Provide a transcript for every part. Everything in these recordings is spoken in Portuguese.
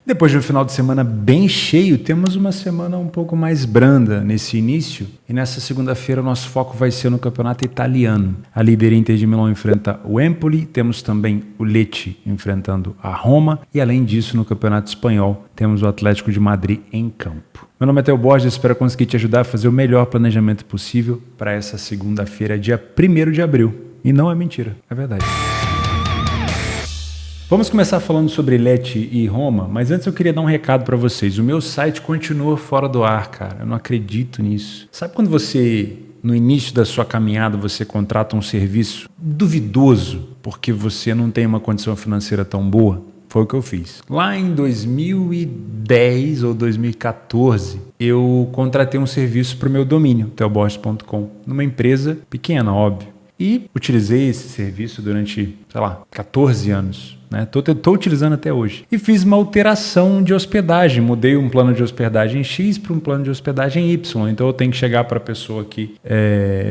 Depois de um final de semana bem cheio, temos uma semana um pouco mais branda nesse início. E nessa segunda-feira o nosso foco vai ser no campeonato italiano. A líder Inter de Milão enfrenta o Empoli, temos também o Lecce enfrentando a Roma. E além disso, no campeonato espanhol, temos o Atlético de Madrid em campo. Meu nome é Theo Borges, espero conseguir te ajudar a fazer o melhor planejamento possível para essa segunda-feira, dia 1º de abril. E não é mentira, é verdade. Vamos começar falando sobre Lecce e Roma, mas antes eu queria dar um recado para vocês. O meu site continua fora do ar, cara. Eu não acredito nisso. Sabe quando você, no início da sua caminhada, você contrata um serviço duvidoso porque você não tem uma condição financeira tão boa? Foi o que eu fiz. Lá em 2010 ou 2014, eu contratei um serviço para o meu domínio, theoborges.com, numa empresa pequena, óbvio. E utilizei esse serviço durante, 14 anos. Tô utilizando até hoje. E fiz uma alteração de hospedagem. Mudei um plano de hospedagem X para um plano de hospedagem Y. Então eu tenho que chegar para a pessoa que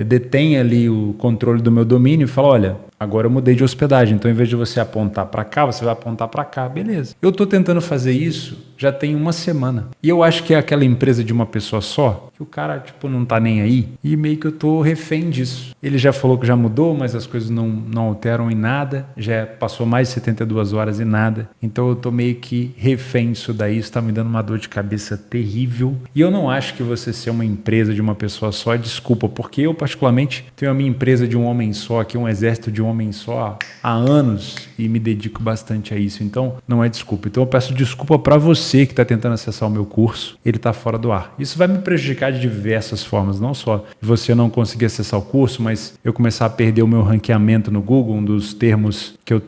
detém ali o controle do meu domínio e falar, olha, agora eu mudei de hospedagem. Então, em vez de você apontar para cá, você vai apontar para cá. Beleza. Eu estou tentando fazer isso já tem uma semana. E eu acho que é aquela empresa de uma pessoa só, que o cara, não tá nem aí. E meio que eu tô refém disso. Ele já falou que já mudou, mas as coisas não alteram em nada. Já passou mais de 72 horas e nada. Então, eu tô meio que refém disso daí. Isso tá me dando uma dor de cabeça terrível. E eu não acho que você ser uma empresa de uma pessoa só é desculpa, porque eu, particularmente, tenho a minha empresa de um homem só, aqui um exército de um homem só há anos e me dedico bastante a isso. Então, não é desculpa. Então, eu peço desculpa para você que está tentando acessar o meu curso, ele está fora do ar. Isso vai me prejudicar de diversas formas, não só de você não conseguir acessar o curso, mas eu começar a perder o meu ranqueamento no Google, um dos termos que eu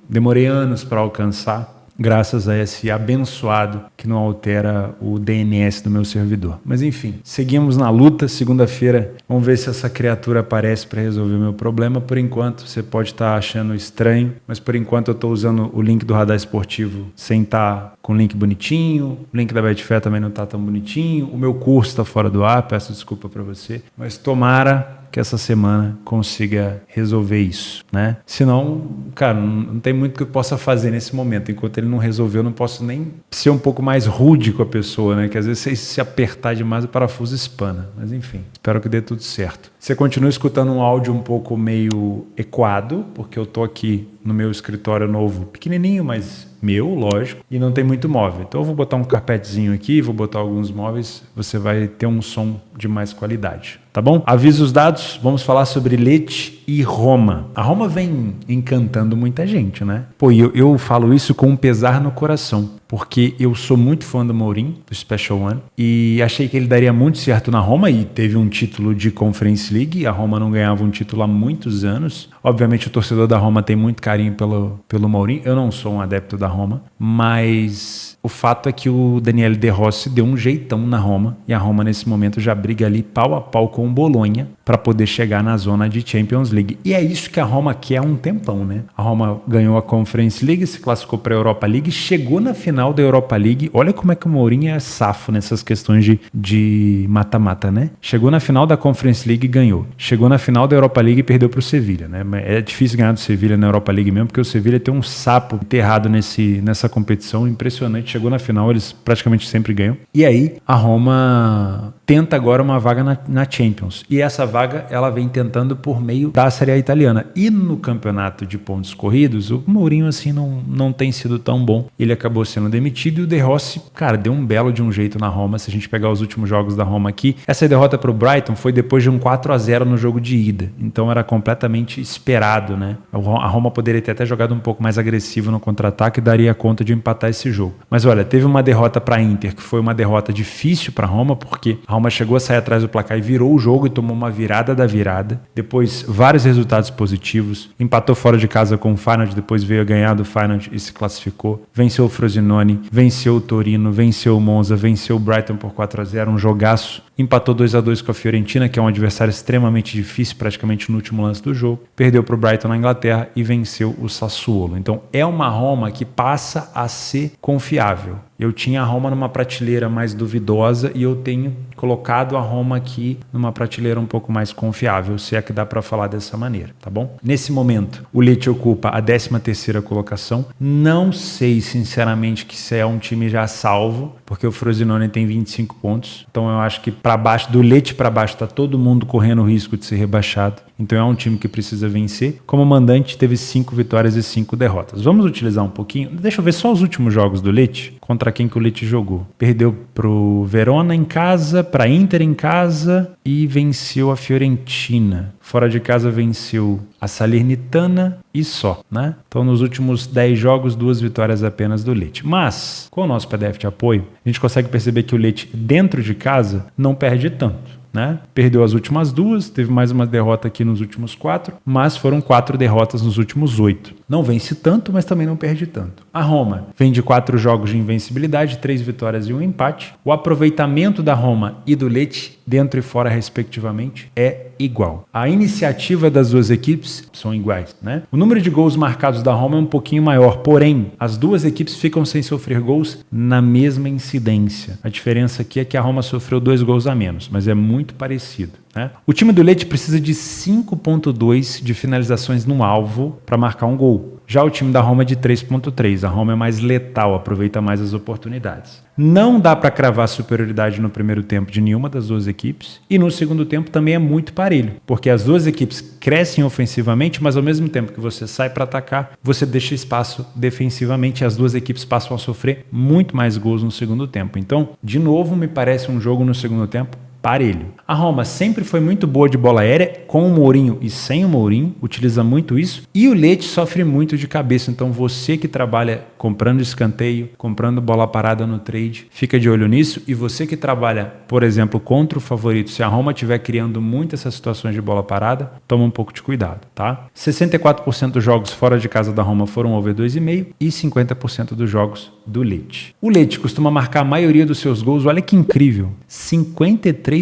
demorei anos para alcançar, graças a esse abençoado que não altera o DNS do meu servidor. Mas enfim, seguimos na luta. Segunda-feira, vamos ver se essa criatura aparece para resolver o meu problema. Por enquanto, você pode estar achando estranho, mas por enquanto eu estou usando o link do Radar Esportivo sem estar com o link bonitinho. O link da Betfair também não está tão bonitinho. O meu curso está fora do ar, peço desculpa para você. Mas tomara que essa semana consiga resolver isso, né? Senão, cara, não tem muito que eu possa fazer nesse momento. Enquanto ele não resolver, eu não posso nem ser um pouco mais rude com a pessoa, né? Que às vezes se apertar demais o parafuso espana. Mas enfim, espero que dê tudo certo. Você continua escutando um áudio um pouco meio ecoado, porque eu tô aqui no meu escritório novo, pequenininho, mas meu, lógico, e não tem muito móvel. Então eu vou botar um carpetezinho aqui, vou botar alguns móveis, você vai ter um som de mais qualidade, tá bom? Avisos dados, vamos falar sobre Lecce e Roma. A Roma vem encantando muita gente, né? Pô, eu falo isso com um pesar no coração, porque eu sou muito fã do Mourinho, do Special One, e achei que ele daria muito certo na Roma, e teve um título de Conference League. A Roma não ganhava um título há muitos anos. Obviamente o torcedor da Roma tem muito carinho pelo Mourinho. Eu não sou um adepto da Roma, mas o fato é que o Daniele De Rossi deu um jeitão na Roma, e a Roma nesse momento já briga ali pau a pau com o Bolonha para poder chegar na zona de Champions League. E é isso que a Roma quer há um tempão, né? A Roma ganhou a Conference League, se classificou para a Europa League, chegou na final da Europa League. Olha como é que o Mourinho é safo nessas questões de mata-mata, né? Chegou na final da Conference League e ganhou. Chegou na final da Europa League e perdeu para o Sevilla, né? É difícil ganhar do Sevilla na Europa League mesmo, porque o Sevilla tem um sapo enterrado nessa competição impressionante. Chegou na final, eles praticamente sempre ganham. E aí, a Roma tenta agora uma vaga na Champions. E essa vaga, ela vem tentando por meio da Série A italiana. E no campeonato de pontos corridos, o Mourinho, assim, não tem sido tão bom. Ele acabou sendo demitido e o De Rossi, cara, deu um belo de um jeito na Roma. Se a gente pegar os últimos jogos da Roma aqui, essa derrota para o Brighton foi depois de um 4-0 no jogo de ida. Então era completamente esperado, né? A Roma poderia ter até jogado um pouco mais agressivo no contra-ataque e daria conta de empatar esse jogo. Mas olha, teve uma derrota para a Inter, que foi uma derrota difícil para a Roma, porque a Roma chegou a sair atrás do placar e virou o jogo e tomou uma virada da virada. Depois, vários resultados positivos. Empatou fora de casa com o Feyenoord, depois veio a ganhar do Feyenoord e se classificou. Venceu o Frosinone, venceu o Torino, venceu o Monza, venceu o Brighton por 4-0, um jogaço. Empatou 2-2 com a Fiorentina, que é um adversário extremamente difícil, praticamente no último lance do jogo. Perdeu para o Brighton na Inglaterra e venceu o Sassuolo. Então, é uma Roma que passa a ser confiável. Eu tinha a Roma numa prateleira mais duvidosa e eu tenho colocado a Roma aqui numa prateleira um pouco mais confiável, se é que dá para falar dessa maneira, tá bom? Nesse momento, o Lecce ocupa a 13ª colocação. Não sei, sinceramente, que se é um time já salvo, porque o Frosinone tem 25 pontos. Então eu acho que para baixo, do Lecce para baixo, tá todo mundo correndo o risco de ser rebaixado. Então é um time que precisa vencer. Como mandante, teve 5 vitórias e 5 derrotas. Vamos utilizar um pouquinho. Deixa eu ver só os últimos jogos do Lecce. Contra quem que o Lecce jogou. Perdeu pro Verona em casa, pra Inter em casa e venceu a Fiorentina. Fora de casa venceu a Salernitana e só, né? Então nos últimos 10 jogos, 2 vitórias apenas do Lecce. Mas, com o nosso PDF de apoio, a gente consegue perceber que o Lecce dentro de casa não perde tanto. Né? Perdeu as últimas 2, teve mais uma derrota aqui nos últimos 4, mas foram 4 derrotas nos últimos 8. Não vence tanto, mas também não perde tanto. A Roma vem de 4 jogos de invencibilidade, 3 vitórias e 1 empate. O aproveitamento da Roma e do Lecce, dentro e fora respectivamente, é igual. A iniciativa das duas equipes são iguais, né? O número de gols marcados da Roma é um pouquinho maior, porém, as duas equipes ficam sem sofrer gols na mesma incidência. A diferença aqui é que a Roma sofreu 2 gols a menos, mas é muito parecido, né? O time do Lecce precisa de 5,2 de finalizações no alvo para marcar um gol. Já o time da Roma é de 3,3. A Roma é mais letal, aproveita mais as oportunidades. Não dá para cravar superioridade no primeiro tempo de nenhuma das duas equipes. E no segundo tempo também é muito parelho, porque as duas equipes crescem ofensivamente, mas ao mesmo tempo que você sai para atacar, você deixa espaço defensivamente e as duas equipes passam a sofrer muito mais gols no segundo tempo. Então, de novo, me parece um jogo no segundo tempo parelho. A Roma sempre foi muito boa de bola aérea, com o Mourinho e sem o Mourinho, utiliza muito isso, e o Lecce sofre muito de cabeça, então você que trabalha comprando escanteio, comprando bola parada no trade, fica de olho nisso, e você que trabalha, por exemplo, contra o favorito, se a Roma estiver criando muitas essas situações de bola parada, toma um pouco de cuidado, tá? 64% dos jogos fora de casa da Roma foram over 2,5 e 50% dos jogos do Lecce. O Lecce costuma marcar a maioria dos seus gols, olha que incrível, 53%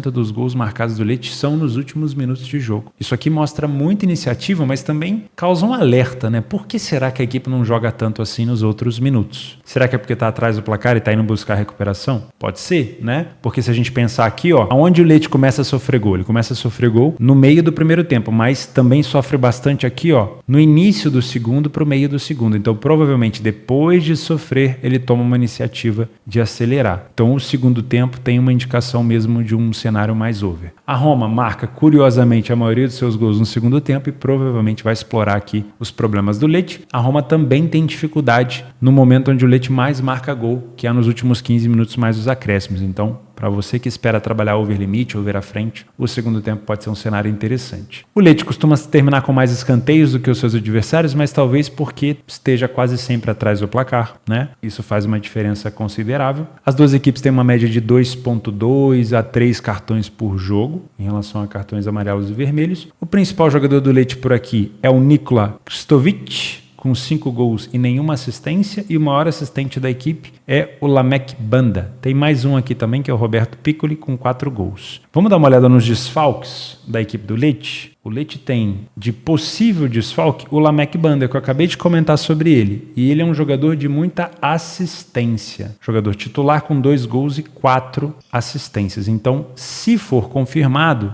dos gols marcados do Lecce são nos últimos minutos de jogo. Isso aqui mostra muita iniciativa, mas também causa um alerta, né? Por que será que a equipe não joga tanto assim nos outros minutos? Será que é porque está atrás do placar e está indo buscar recuperação? Pode ser, né? Porque se a gente pensar aqui, ó, aonde o Lecce começa a sofrer gol? Ele começa a sofrer gol no meio do primeiro tempo, mas também sofre bastante aqui, ó, no início do segundo para o meio do segundo. Então, provavelmente, depois de sofrer, ele toma uma iniciativa de acelerar. Então, o segundo tempo tem uma indicação mesmo de um cenário mais over. A Roma marca, curiosamente, a maioria dos seus gols no segundo tempo e provavelmente vai explorar aqui os problemas do Lecce. A Roma também tem dificuldade no momento onde o Lecce mais marca gol, que é nos últimos 15 minutos mais os acréscimos. Então, para você que espera trabalhar over limite, over à frente, o segundo tempo pode ser um cenário interessante. O Lecce costuma terminar com mais escanteios do que os seus adversários, mas talvez porque esteja quase sempre atrás do placar, né? Isso faz uma diferença considerável. As duas equipes têm uma média de 2,2 a 3 cartões por jogo, em relação a cartões amarelos e vermelhos. O principal jogador do Lecce por aqui é o Nikola Krstovic, com 5 gols e nenhuma assistência, e o maior assistente da equipe é o Lamek Banda. Tem mais um aqui também, que é o Roberto Piccoli, com 4 gols. Vamos dar uma olhada nos desfalques da equipe do Lecce? O Lecce tem de possível desfalque o Lamek Banda, que eu acabei de comentar sobre ele. E ele é um jogador de muita assistência. Jogador titular com 2 gols e 4 assistências. Então, se for confirmado,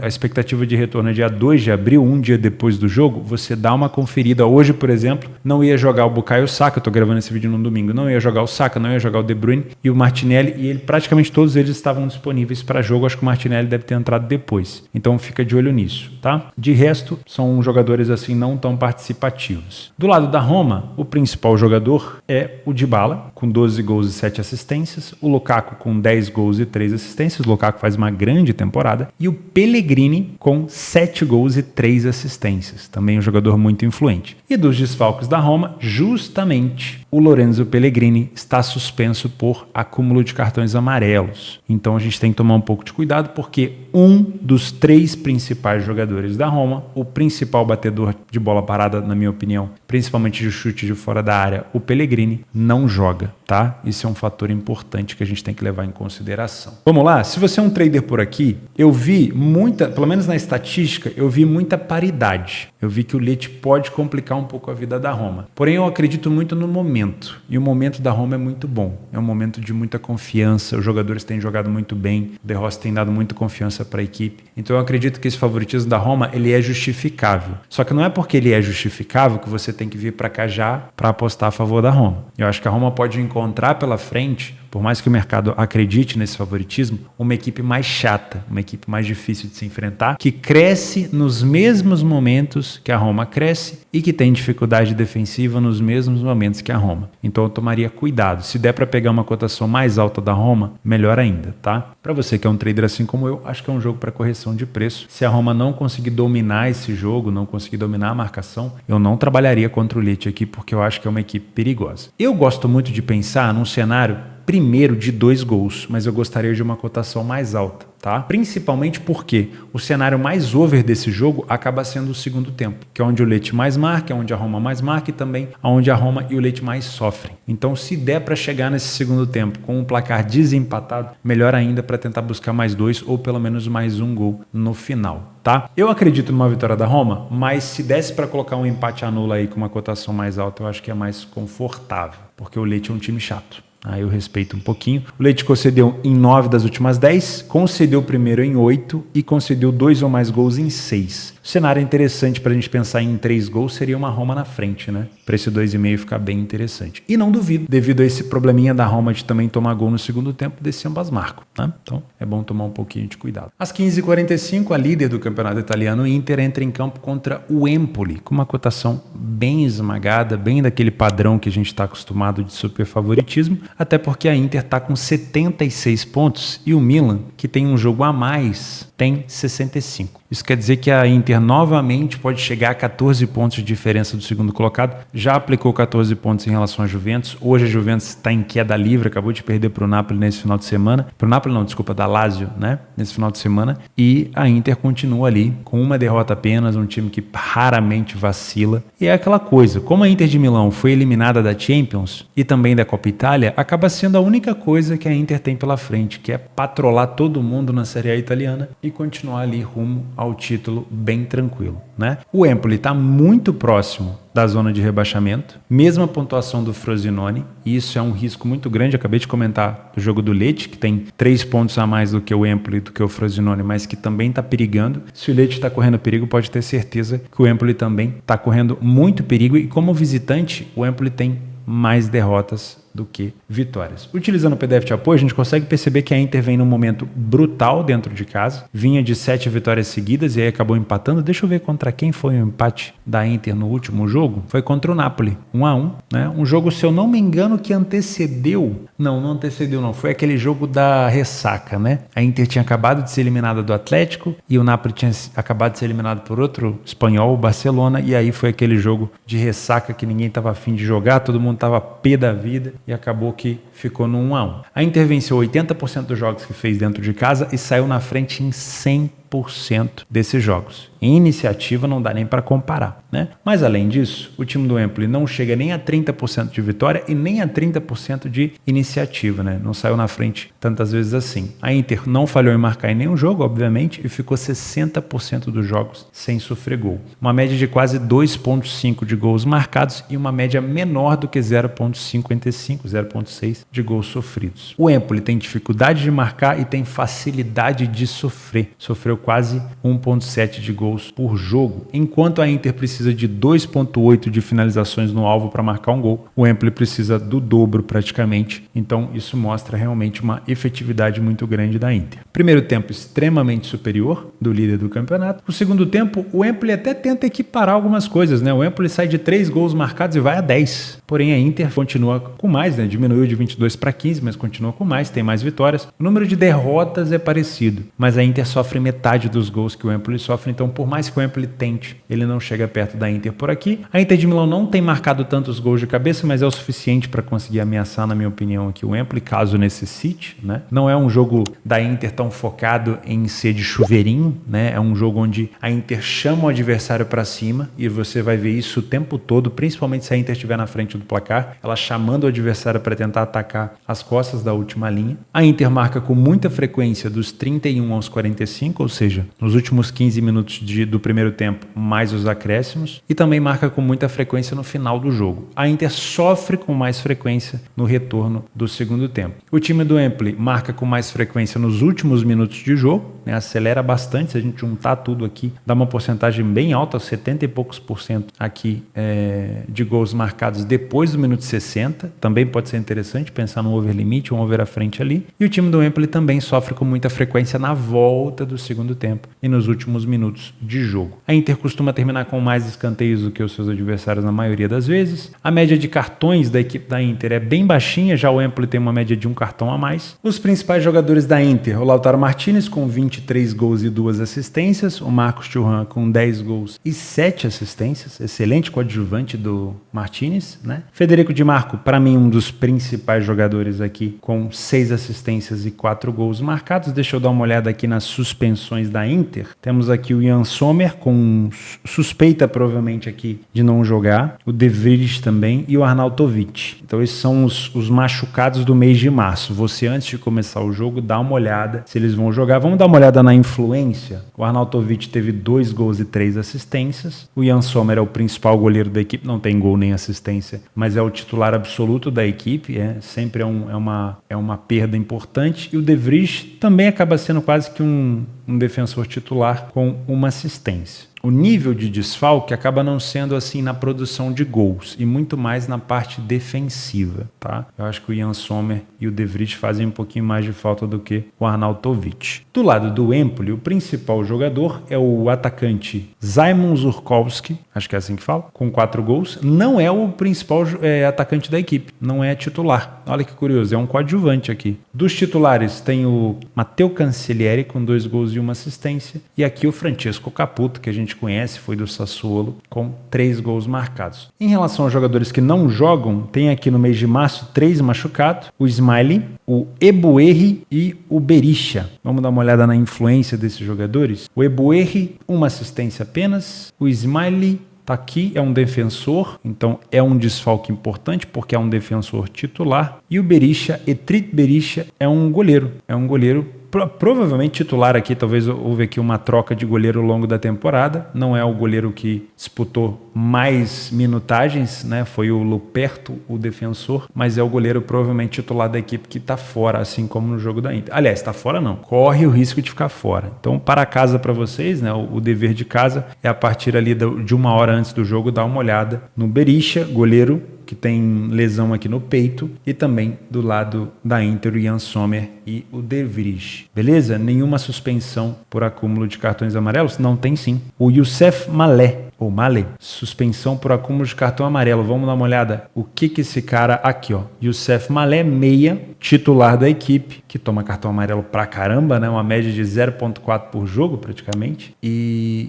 a expectativa de retorno é dia 2 de abril, um dia depois do jogo, você dá uma conferida. Hoje, por exemplo, não ia jogar o Bukayo Saka, eu estou gravando esse vídeo no domingo, não ia jogar o Saka, não ia jogar o De Bruyne e o Martinelli, e praticamente todos eles estavam disponíveis para jogo. Acho que o Martinelli deve ter entrado depois. Então, fica de olho nisso, tá? De resto, são jogadores assim não tão participativos. Do lado da Roma, o principal jogador é o Dybala, com 12 gols e 7 assistências, o Lukaku com 10 gols e 3 assistências, o Lukaku faz uma grande temporada, e o Pellegrini com 7 gols e 3 assistências, também um jogador muito influente. E dos desfalques da Roma, justamente o Lorenzo Pellegrini está suspenso por acúmulo de cartões amarelos. Então a gente tem que tomar um pouco de cuidado, porque um dos 3 principais jogadores da Roma, o principal batedor de bola parada, na minha opinião, principalmente de chute de fora da área, o Pellegrini, não joga, tá? Isso é um fator importante que a gente tem que levar em consideração. Vamos lá? Se você é um trader por aqui, eu vi muita, pelo menos na estatística, eu vi muita paridade. Eu vi que o Leite pode complicar um pouco a vida da Roma. Porém, eu acredito muito no momento. E o momento da Roma é muito bom. É um momento de muita confiança. Os jogadores têm jogado muito bem. O De Rossi tem dado muita confiança para a equipe. Então, eu acredito que esse favoritismo da Roma, ele é justificável. Só que não é porque ele é justificável que você tem que vir para cá já para apostar a favor da Roma. Eu acho que a Roma pode encontrar pela frente, por mais que o mercado acredite nesse favoritismo, uma equipe mais chata, uma equipe mais difícil de se enfrentar, que cresce nos mesmos momentos que a Roma cresce e que tem dificuldade defensiva nos mesmos momentos que a Roma. Então eu tomaria cuidado. Se der para pegar uma cotação mais alta da Roma, melhor ainda, tá? Para você que é um trader assim como eu, acho que é um jogo para correção de preço. Se a Roma não conseguir dominar esse jogo, não conseguir dominar a marcação, eu não trabalharia contra o Leite aqui, porque eu acho que é uma equipe perigosa. Eu gosto muito de pensar num cenário primeiro de 2 gols, mas eu gostaria de uma cotação mais alta, tá? Principalmente porque o cenário mais over desse jogo acaba sendo o segundo tempo, que é onde o Leite mais marca, é onde a Roma mais marca e também onde a Roma e o Leite mais sofrem. Então, se der para chegar nesse segundo tempo com um placar desempatado, melhor ainda para tentar buscar mais 2 ou pelo menos mais 1 gol no final, tá? Eu acredito numa vitória da Roma, mas se desse para colocar um empate anula aí com uma cotação mais alta, eu acho que é mais confortável, porque o Leite é um time chato. Aí eu respeito um pouquinho. O Leite concedeu em 9 das últimas 10, concedeu o primeiro em 8 e concedeu 2 ou mais gols em 6. O cenário interessante para a gente pensar em 3 gols seria uma Roma na frente, né? Para esse 2,5 ficar bem interessante. E não duvido, devido a esse probleminha da Roma de também tomar gol no segundo tempo, desse ambas marcam, né? Então é bom tomar um pouquinho de cuidado. Às 15h45, a líder do campeonato italiano, o Inter, entra em campo contra o Empoli, com uma cotação bem esmagada, bem daquele padrão que a gente está acostumado de super favoritismo, até porque a Inter está com 76 pontos e o Milan, que tem um jogo a mais, tem 65. Isso quer dizer que a Inter novamente pode chegar a 14 pontos de diferença do segundo colocado. Já aplicou 14 pontos em relação à Juventus. Hoje a Juventus está em queda livre, acabou de perder para o Napoli nesse final de semana. Para o Napoli não, desculpa, da Lazio, né? Nesse final de semana. E a Inter continua ali com uma derrota apenas, um time que raramente vacila. E é aquela coisa, como a Inter de Milão foi eliminada da Champions e também da Copa Itália, acaba sendo a única coisa que a Inter tem pela frente, que é patrolar todo mundo na Série A italiana e continuar ali rumo ao título bem tranquilo, né? O Empoli está muito próximo da zona de rebaixamento, mesma pontuação do Frosinone, e isso é um risco muito grande. Acabei de comentar do jogo do Lecce, que tem 3 pontos a mais do que o Empoli, do que o Frosinone, mas que também está perigando. Se o Lecce está correndo perigo, pode ter certeza que o Empoli também está correndo muito perigo, e como visitante, o Empoli tem mais derrotas do que vitórias. Utilizando o PDF de apoio, a gente consegue perceber que a Inter vem num momento brutal dentro de casa. Vinha de 7 vitórias seguidas e aí acabou empatando. Deixa eu ver contra quem foi o empate da Inter no último jogo. Foi contra o Napoli, 1-1, né? Um jogo, se eu não me engano, que antecedeu. Não antecedeu não. Foi aquele jogo da ressaca, né? A Inter tinha acabado de ser eliminada do Atlético e o Napoli tinha acabado de ser eliminado por outro espanhol, o Barcelona, e aí foi aquele jogo de ressaca que ninguém estava afim de jogar, todo mundo estava pé da vida. E acabou que ficou no 1-1. A Inter venceu 80% dos jogos que fez dentro de casa e saiu na frente em 100% desses jogos. Em iniciativa não dá nem para comparar, né? Mas além disso, o time do Empoli não chega nem a 30% de vitória e nem a 30% de iniciativa, né? Não saiu na frente tantas vezes assim. A Inter não falhou em marcar em nenhum jogo, obviamente, e ficou 60% dos jogos sem sofrer gol. Uma média de quase 2,5 de gols marcados e uma média menor do que 0,55, 0,6 de gols sofridos. O Empoli tem dificuldade de marcar e tem facilidade de sofrer. Sofreu quase 1,7 de gols por jogo. Enquanto a Inter precisa de 2,8 de finalizações no alvo para marcar um gol, o Empoli precisa do dobro praticamente. Então isso mostra realmente uma efetividade muito grande da Inter. Primeiro tempo extremamente superior do líder do campeonato. No segundo tempo, o Empoli até tenta equiparar algumas coisas, né? O Empoli sai de 3 gols marcados e vai a 10. Porém, a Inter continua com mais, né? Diminuiu de 22 para 15, mas continua com mais, tem mais vitórias. O número de derrotas é parecido, mas a Inter sofre metade metade dos gols que o Empoli sofre. Então, por mais que o Empoli tente, ele não chega perto da Inter por aqui. A Inter de Milão não tem marcado tantos gols de cabeça, mas é o suficiente para conseguir ameaçar, na minha opinião, aqui o Empoli, caso necessite, né? Não é um jogo da Inter tão focado em ser de chuveirinho, né? É um jogo onde a Inter chama o adversário para cima e você vai ver isso o tempo todo, principalmente se a Inter estiver na frente do placar, ela chamando o adversário para tentar atacar as costas da última linha. A Inter marca com muita frequência dos 31 aos 45, ou seja, nos últimos 15 minutos do primeiro tempo, mais os acréscimos, e também marca com muita frequência no final do jogo. A Inter sofre com mais frequência no retorno do segundo tempo. O time do Empoli marca com mais frequência nos últimos minutos de jogo, né? Acelera bastante, se a gente juntar tudo aqui, dá uma porcentagem bem alta, 70 e poucos % aqui de gols marcados depois do minuto 60. Também pode ser interessante pensar no over limite, um over à frente ali. E o time do Empoli também sofre com muita frequência na volta do segundo tempo e nos últimos minutos de jogo. A Inter costuma terminar com mais escanteios do que os seus adversários na maioria das vezes. A média de cartões da equipe da Inter é bem baixinha, já o Empoli tem uma média de um cartão a mais. Os principais jogadores da Inter, o Lautaro Martinez com 23 gols e 2 assistências, o Marcos Thuram com 10 gols e 7 assistências, excelente coadjuvante do Martinez, né? Federico Di Marco, para mim, um dos principais jogadores aqui, com 6 assistências e 4 gols marcados. Deixa eu dar uma olhada aqui nas suspensões da Inter. Temos aqui o Yann Sommer, com suspeita provavelmente aqui de não jogar, o De Vries também e o Arnautovic. Então esses são os machucados do mês de março. Você, antes de começar o jogo, dá uma olhada se eles vão jogar. Vamos dar uma olhada na influência. O Arnautovic teve 2 gols e 3 assistências. O Yann Sommer é o principal goleiro da equipe, não tem gol nem assistência, mas é o titular absoluto da equipe, sempre é uma perda importante. E o De Vries também acaba sendo quase que um defensor titular com uma assistência. O nível de desfalque acaba não sendo assim na produção de gols e muito mais na parte defensiva, tá? Eu acho que o Yann Sommer e o De Vries fazem um pouquinho mais de falta do que o Arnautovic. Do lado do Empoli, o principal jogador é o atacante Szymon Żurkowski, acho que é assim que fala, com 4 gols. Não é o principal atacante da equipe, não é titular. Olha que curioso, é um coadjuvante aqui. Dos titulares tem o Matteo Cancellieri com 2 gols e 1 assistência e aqui o Francesco Caputo, que a gente conhece, foi do Sassuolo, com 3 gols marcados. Em relação aos jogadores que não jogam, tem aqui no mês de março 3 machucados, o Ismaili, o Ebuerri e o Berisha. Vamos dar uma olhada na influência desses jogadores. O Ebuerri, 1 assistência apenas, o Ismaili tá aqui, é um defensor, então é um desfalque importante porque é um defensor titular, e o Berisha, Etrit Berisha, é um goleiro provavelmente titular aqui. Talvez houve aqui uma troca de goleiro ao longo da temporada. Não é o goleiro que disputou mais minutagens, né? Foi o Luperto, o defensor, mas é o goleiro provavelmente titular da equipe que está fora, assim como no jogo da Inter. Aliás, está fora não, corre o risco de ficar fora. Então, para casa para vocês, né? O dever de casa é a partir ali de 1 hora antes do jogo dar uma olhada no Berisha, goleiro que tem lesão aqui no peito, e também do lado da Inter, o Yann Sommer e o De Vries. Beleza? Nenhuma suspensão por acúmulo de cartões amarelos? Não, tem sim. O Youssef Malé, ou Male, suspensão por acúmulo de cartão amarelo. Vamos dar uma olhada o que esse cara aqui, ó. Youssef Malé, meia, titular da equipe, que toma cartão amarelo pra caramba, né? Uma média de 0,4 por jogo, praticamente.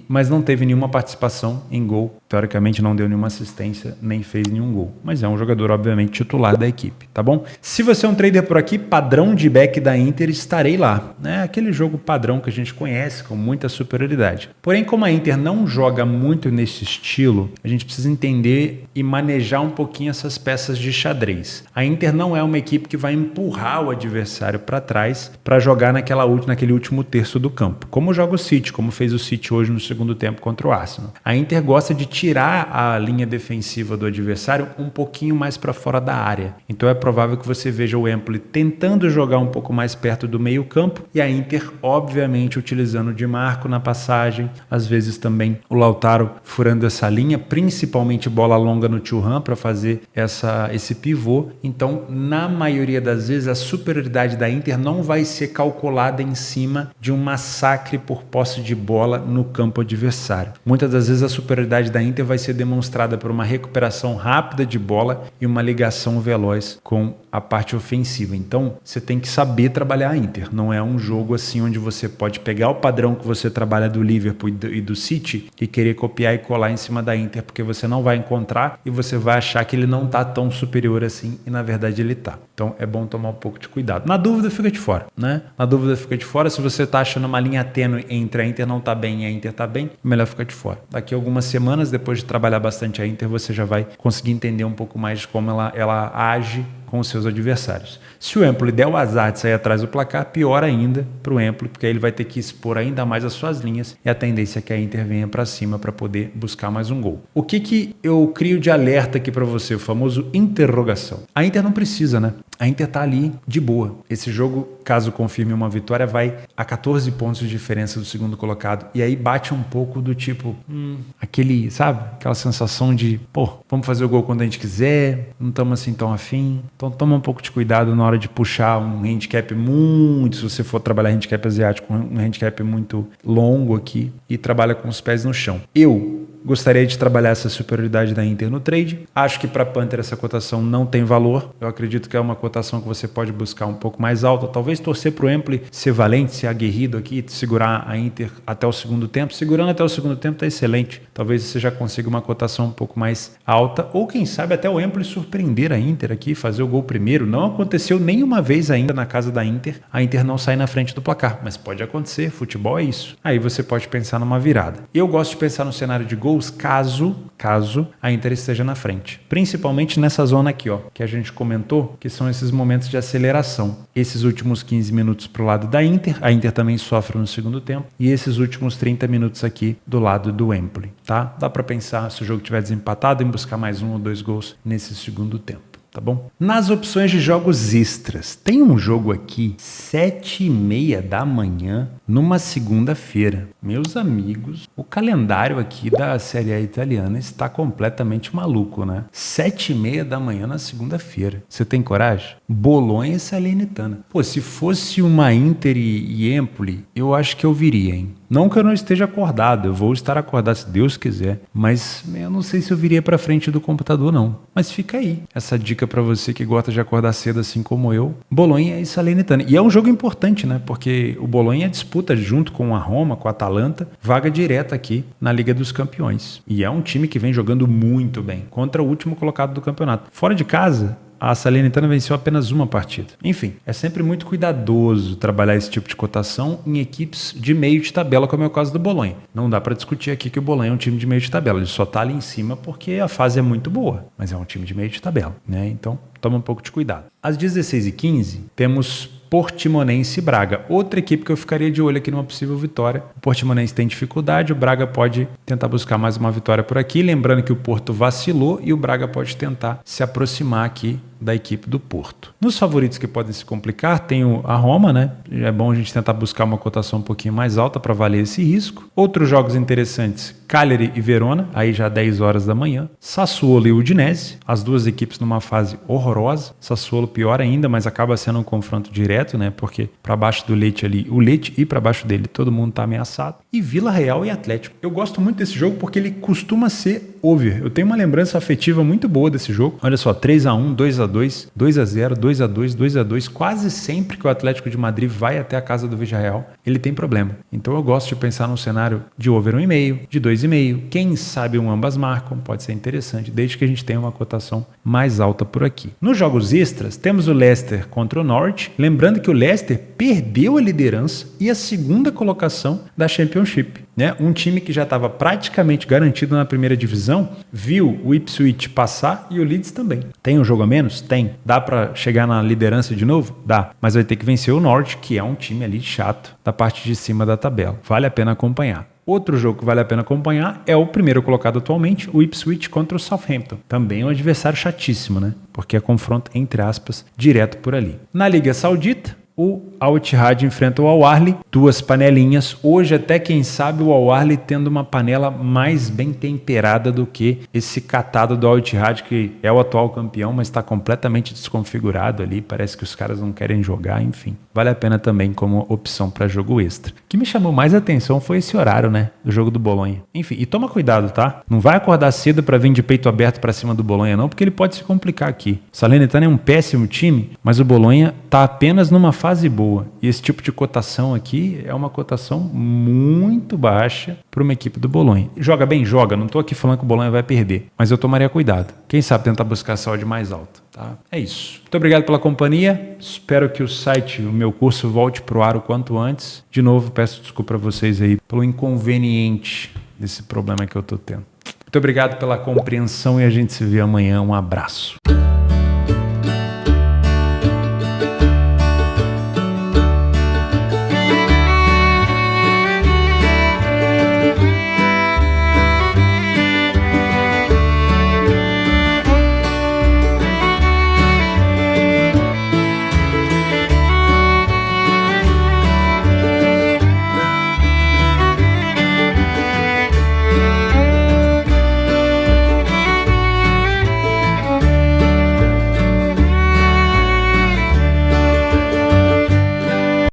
Mas não teve nenhuma participação em gol. Teoricamente não deu nenhuma assistência, nem fez nenhum gol. Mas é um jogador, obviamente, titular da equipe, tá bom? Se você é um trader por aqui, padrão de back da Inter, estarei lá, né? Aquele jogo padrão que a gente conhece, com muita superioridade. Porém, como a Inter não joga muito nesse estilo, a gente precisa entender e manejar um pouquinho essas peças de xadrez. A Inter não é uma equipe que vai empurrar o adversário para trás para jogar naquele último terço do campo, como joga o City, como fez o City hoje no segundo tempo contra o Arsenal. A Inter gosta de tirar a linha defensiva do adversário um pouquinho mais para fora da área. Então é provável que você veja o Empoli tentando jogar um pouco mais perto do meio campo e a Inter, obviamente, utilizando o Di Marco na passagem, às vezes também o Lautaro furando essa linha, principalmente bola longa no Thuram para fazer esse pivô. Então, na maioria das vezes a superioridade da Inter não vai ser calculada em cima de um massacre por posse de bola no campo adversário. Muitas das vezes a superioridade da Inter vai ser demonstrada por uma recuperação rápida de bola e uma ligação veloz com a parte ofensiva. Então, você tem que saber trabalhar a Inter. Não é um jogo assim onde você pode pegar o padrão que você trabalha do Liverpool e do City e querer copiar e colar em cima da Inter, porque você não vai encontrar e você vai achar que ele não tá tão superior assim e na verdade ele tá. Então, é bom tomar um pouco de cuidado. Na dúvida, fica de fora, né? Na dúvida, fica de fora. Se você tá achando uma linha tênue entre a Inter não tá bem e a Inter tá bem, melhor ficar de fora. Daqui a algumas semanas, depois de trabalhar bastante a Inter, você já vai conseguir entender um pouco mais de como ela age com os seus adversários. Se o Empoli der o azar de sair atrás do placar, pior ainda para o Empoli, porque aí ele vai ter que expor ainda mais as suas linhas e a tendência é que a Inter venha para cima para poder buscar mais um gol. O que eu crio de alerta aqui para você, o famoso interrogação? A Inter não precisa, né? A Inter tá ali de boa. Esse jogo, caso confirme uma vitória, vai a 14 pontos de diferença do segundo colocado. E aí bate um pouco do tipo, aquele, sabe? Aquela sensação de, vamos fazer o gol quando a gente quiser, não estamos assim tão afim. Então toma um pouco de cuidado na hora de puxar um handicap muito, se você for trabalhar handicap asiático, um handicap muito longo aqui e trabalha com os pés no chão. Eu gostaria de trabalhar essa superioridade da Inter no trade. Acho que para Panther essa cotação não tem valor. Eu acredito que é uma cotação que você pode buscar um pouco mais alta. Talvez torcer para o Empoli ser valente, ser aguerrido aqui, segurar a Inter até o segundo tempo. Segurando até o segundo tempo está excelente. Talvez você já consiga uma cotação um pouco mais alta. Ou quem sabe até o Empoli surpreender a Inter aqui, fazer o gol primeiro. Não aconteceu nenhuma vez ainda na casa da Inter. A Inter não sai na frente do placar. Mas pode acontecer. Futebol é isso. Aí você pode pensar numa virada. Eu gosto de pensar no cenário de gol caso a Inter esteja na frente. Principalmente nessa zona aqui, que a gente comentou, que são esses momentos de aceleração. Esses últimos 15 minutos pro lado da Inter, a Inter também sofre no segundo tempo, e esses últimos 30 minutos aqui do lado do Empoli, tá? Dá para pensar, se o jogo tiver desempatado, em buscar mais 1 ou 2 gols nesse segundo tempo. Tá bom? Nas opções de jogos extras, tem um jogo aqui, 7h30 da manhã, numa segunda-feira. Meus amigos, o calendário aqui da Série A italiana está completamente maluco, né? 7h30 da manhã na segunda-feira. Você tem coragem? Bolonha e Salernitana. Pô, se fosse uma Inter e Empoli, eu acho que eu viria, hein? Não que eu não esteja acordado, eu vou estar acordado se Deus quiser, mas eu não sei se eu viria para frente do computador não. Mas fica aí, essa dica para você que gosta de acordar cedo assim como eu. Bolonha e Salernitana. E é um jogo importante, né? Porque o Bolonha disputa junto com a Roma, com a Atalanta, vaga direta aqui na Liga dos Campeões. E é um time que vem jogando muito bem contra o último colocado do campeonato. Fora de casa, a Salernitana venceu apenas uma partida. Enfim, é sempre muito cuidadoso trabalhar esse tipo de cotação em equipes de meio de tabela, como é o caso do Bolonha. Não dá para discutir aqui que o Bolonha é um time de meio de tabela. Ele só tá ali em cima porque a fase é muito boa, mas é um time de meio de tabela, né? Então, toma um pouco de cuidado. Às 16h15, temos Portimonense e Braga. Outra equipe que eu ficaria de olho aqui numa possível vitória. O Portimonense tem dificuldade, o Braga pode tentar buscar mais uma vitória por aqui. Lembrando que o Porto vacilou e o Braga pode tentar se aproximar aqui da equipe do Porto. Nos favoritos que podem se complicar, tem a Roma, né? É bom a gente tentar buscar uma cotação um pouquinho mais alta para valer esse risco. Outros jogos interessantes, Cagliari e Verona, aí já 10 horas da manhã. Sassuolo e Udinese, as duas equipes numa fase horrorosa. Sassuolo pior ainda, mas acaba sendo um confronto direto, né? Porque para baixo do Lecce ali, o Lecce e para baixo dele, todo mundo tá ameaçado. E Vila Real e Atlético. Eu gosto muito desse jogo porque ele costuma ser over. Eu tenho uma lembrança afetiva muito boa desse jogo. Olha só, 3-1, 2-2, 2-0, 2-2, 2-2. Quase sempre que o Atlético de Madrid vai até a casa do Villarreal, ele tem problema. Então eu gosto de pensar num cenário de over 1,5, de 2,5. Quem sabe ambas marcam, pode ser interessante, desde que a gente tenha uma cotação mais alta por aqui. Nos jogos extras, temos o Leicester contra o Norwich. Lembrando que o Leicester perdeu a liderança e a segunda colocação da Championship, né? Um time que já estava praticamente garantido na primeira divisão, viu o Ipswich passar e o Leeds também. Tem um jogo a menos? Tem. Dá para chegar na liderança de novo? Dá. Mas vai ter que vencer o Norwich, que é um time ali chato da parte de cima da tabela. Vale a pena acompanhar. Outro jogo que vale a pena acompanhar é o primeiro colocado atualmente, o Ipswich contra o Southampton. Também um adversário chatíssimo, né? Porque é confronto, entre aspas, direto por ali. Na Liga Saudita, o Al Ittihad enfrenta o Al Ahly, 2 panelinhas. Hoje até quem sabe o Al Ahly tendo uma panela mais bem temperada do que esse catado do Al Ittihad, que é o atual campeão, mas está completamente desconfigurado ali. Parece que os caras não querem jogar, enfim. Vale a pena também como opção para jogo extra. O que me chamou mais atenção foi esse horário, né, do jogo do Bolonha. Enfim, e toma cuidado, tá? Não vai acordar cedo para vir de peito aberto para cima do Bolonha não, porque ele pode se complicar aqui. O Salernitana é um péssimo time, mas o Bolonha tá apenas numa fase boa. E esse tipo de cotação aqui é uma cotação muito baixa para uma equipe do Bolonha. Joga bem? Joga. Não tô aqui falando que o Bolonha vai perder, mas eu tomaria cuidado. Quem sabe tentar buscar a saúde mais alta, tá? É isso. Muito obrigado pela companhia. Espero que o site, o meu curso, volte pro ar o quanto antes. De novo, peço desculpa a vocês aí pelo inconveniente desse problema que eu tô tendo. Muito obrigado pela compreensão e a gente se vê amanhã. Um abraço.